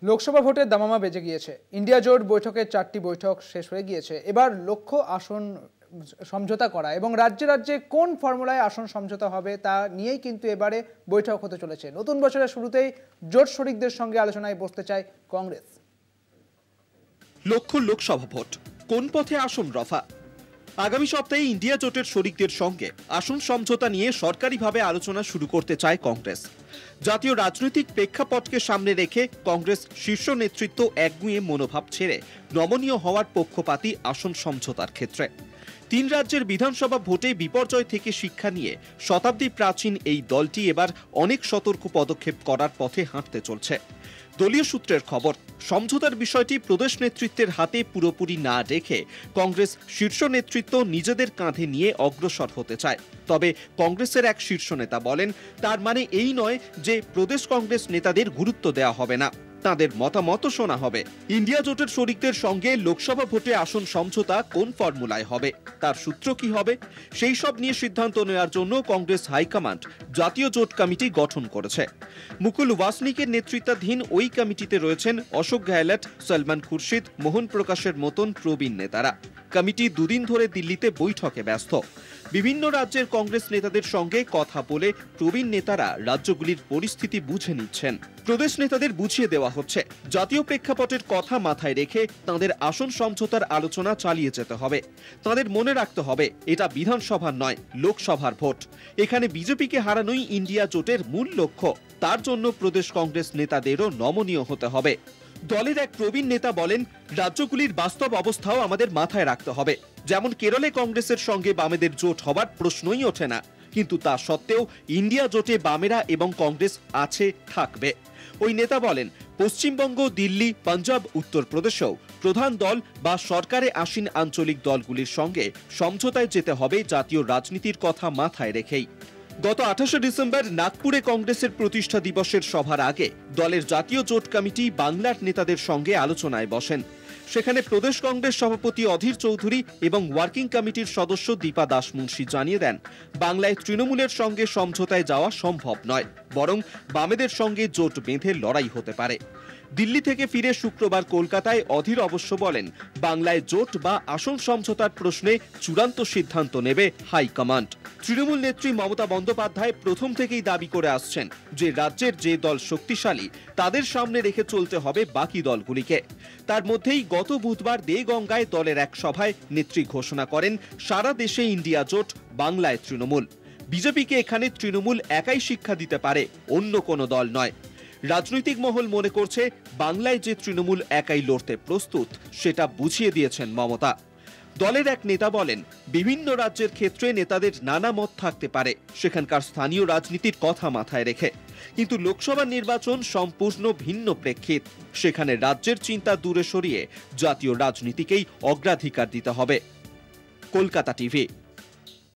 লোকসভা ভোটের দামামা বেজে গিয়েছে। ইন্ডিয়া জোট বৈঠকের 4টি বৈঠক শেষ হয়ে গিয়েছে। এবার লক্ষ্য আসন সমঝোতা করা এবং রাজ্যে রাজ্যে কোন ফর্মুলায় আসন সমঝোতা হবে তা নিয়েই কিন্তু এবারে বৈঠক হতে চলেছে। নতুন বছরের শুরুতেই জোট শরিকদের সঙ্গে আলোচনায় বসতে চায় কংগ্রেস। লক্ষ্য লোকসভা ভোট, কোন পথে আসন রফা? আগামী সপ্তাহে ইন্ডিয়া জোটের শরিকদের সঙ্গে আসন সমঝোতা নিয়ে সরকারিভাবে আলোচনা শুরু করতে চায় কংগ্রেস। জাতীয় রাজনৈতিক প্রেক্ষাপটকে সামনে রেখে কংগ্রেস শীর্ষ নেতৃত্ব একগুঁয়ে মনোভাব ছেড়ে নমনীয় হওয়ার পক্ষপাতী আসন সমঝোতার ক্ষেত্রে। 3 রাজ্যের বিধানসভা ভোটে বিপর্যয় থেকে শিক্ষা নিয়ে শতাব্দী প্রাচীন এই দলটি এবার অনেক সতর্ক পদক্ষেপ করার পথে হাঁটতে চলছে। দলীয় সূত্রের খবর, সমঝোতার বিষয়টি প্রদেশ নেতৃত্বের হাতে পুরোপুরি না রেখে কংগ্রেস শীর্ষ নেতৃত্ব নিজেদের কাঁধে নিয়ে অগ্রসর হতে চায়। তবে কংগ্রেসের এক শীর্ষ নেতা বলেন, তার মানে এই নয় যে প্রদেশ কংগ্রেস নেতাদের গুরুত্ব দেওয়া হবে না, তাদের মতামত শোনা হবে। ইন্ডিয়া জোটের শরিকদের সঙ্গে লোকসভা ভোটে আসন সমঝোতা কোন ফর্মুলায় হবে, তার সূত্র কি হবে, সেই সব নিয়ে সিদ্ধান্ত নেওয়ার জন্য কংগ্রেস হাইকমান্ড জাতীয় জোট কমিটি গঠন করেছে। মুকুল ওয়াসনিকের নেতৃত্বাধীন ওই কমিটিতে রয়েছেন অশোক গেহলট, সলমান খুরশিদ, মোহন প্রকাশের মতন প্রবীণ নেতারা। কমিটি 2 দিন ধরে দিল্লিতে বৈঠকে ব্যস্ত। বিভিন্ন রাজ্যের কংগ্রেস নেতাদের সঙ্গে কথা বলে প্রবীণ নেতারা রাজ্যগুলির পরিস্থিতি বুঝে নিচ্ছেন। প্রদেশ নেতাদের বুঝিয়ে দেওয়া হচ্ছে, জাতীয় প্রেক্ষাপটের কথা মাথায় রেখে তাদের আসন সমঝোতার আলোচনা চালিয়ে যেতে হবে। তাদের মনে রাখতে হবে, এটা বিধানসভার নয়, লোকসভার ভোট। এখানে বিজেপিকে হারানোই ইন্ডিয়া জোটের মূল লক্ষ্য। তার জন্য প্রদেশ কংগ্রেস নেতাদেরও নমনীয় হতে হবে। দলের এক প্রবীণ নেতা বলেন, রাজ্যগুলির বাস্তব অবস্থাও আমাদের মাথায় রাখতে হবে। যেমন কেরলে কংগ্রেসের সঙ্গে বামেদের জোট হবার প্রশ্নই ওঠে না, কিন্তু তা সত্ত্বেও ইন্ডিয়া জোটে বামেরা এবং কংগ্রেস আছে, থাকবে। ওই নেতা বলেন, পশ্চিমবঙ্গ, দিল্লি, পাঞ্জাব, উত্তরপ্রদেশেও প্রধান দল বা সরকারে আসীন আঞ্চলিক দলগুলির সঙ্গে সমঝোতায় যেতে হবে জাতীয় রাজনীতির কথা মাথায় রেখেই। গত 28শে ডিসেম্বর নাগপুরে কংগ্রেসের প্রতিষ্ঠা দিবসের সভার আগে দলের জাতীয় জোট কমিটি বাংলার নেতাদের সঙ্গে আলোচনায় বসেন। সেখানে প্রদেশ কংগ্রেস সভাপতি অধীর চৌধুরী এবং ওয়ার্কিং কমিটির সদস্য দীপা দাস মুন্সি জানিয়ে দেন, বাংলায় তৃণমূলের সঙ্গে সমঝোতায় যাওয়া সম্ভব নয়, বরং বামেদের সঙ্গে জোট বেঁধে লড়াই হতে পারে। দিল্লি থেকে ফিরে শুক্রবার কলকাতায় অধীর অবশ্য বলেন, বাংলায় জোট বা আসন সমঝোতার প্রশ্নে চূড়ান্ত সিদ্ধান্ত নেবে হাইকমান্ড। তৃণমূল নেত্রী মমতা বন্দ্যোপাধ্যায় প্রথম থেকেই দাবি করে আসছেন যে রাজ্যের যে দল শক্তিশালী তাদের সামনে রেখে চলতে হবে বাকি দলগুলিকে। তার মধ্যেই গত বুধবার দেগঙ্গায় দলের এক সভায় নেত্রী ঘোষণা করেন, সারা দেশে ইন্ডিয়া জোট, বাংলায় তৃণমূল। বিজেপিকে এখানে তৃণমূল একাই শিক্ষা দিতে পারে, অন্য কোনো দল নয়। রাজনৈতিক মহল মনে করছে, বাংলায় যে তৃণমূল একাই লড়তে প্রস্তুত সেটা বুঝিয়ে দিয়েছেন মমতা। দলের এক নেতা বলেন, বিভিন্ন রাজ্যের ক্ষেত্রে নেতাদের নানা মত থাকতে পারে, সেখানকার স্থানীয় রাজনীতির কথা মাথায় রেখে, কিন্তু লোকসভা নির্বাচন সম্পূর্ণ ভিন্ন প্রেক্ষিত। সেখানে রাজ্যের চিন্তা দূরে সরিয়ে জাতীয় রাজনীতিকেই অগ্রাধিকার দিতে হবে। কলকাতা টিভি।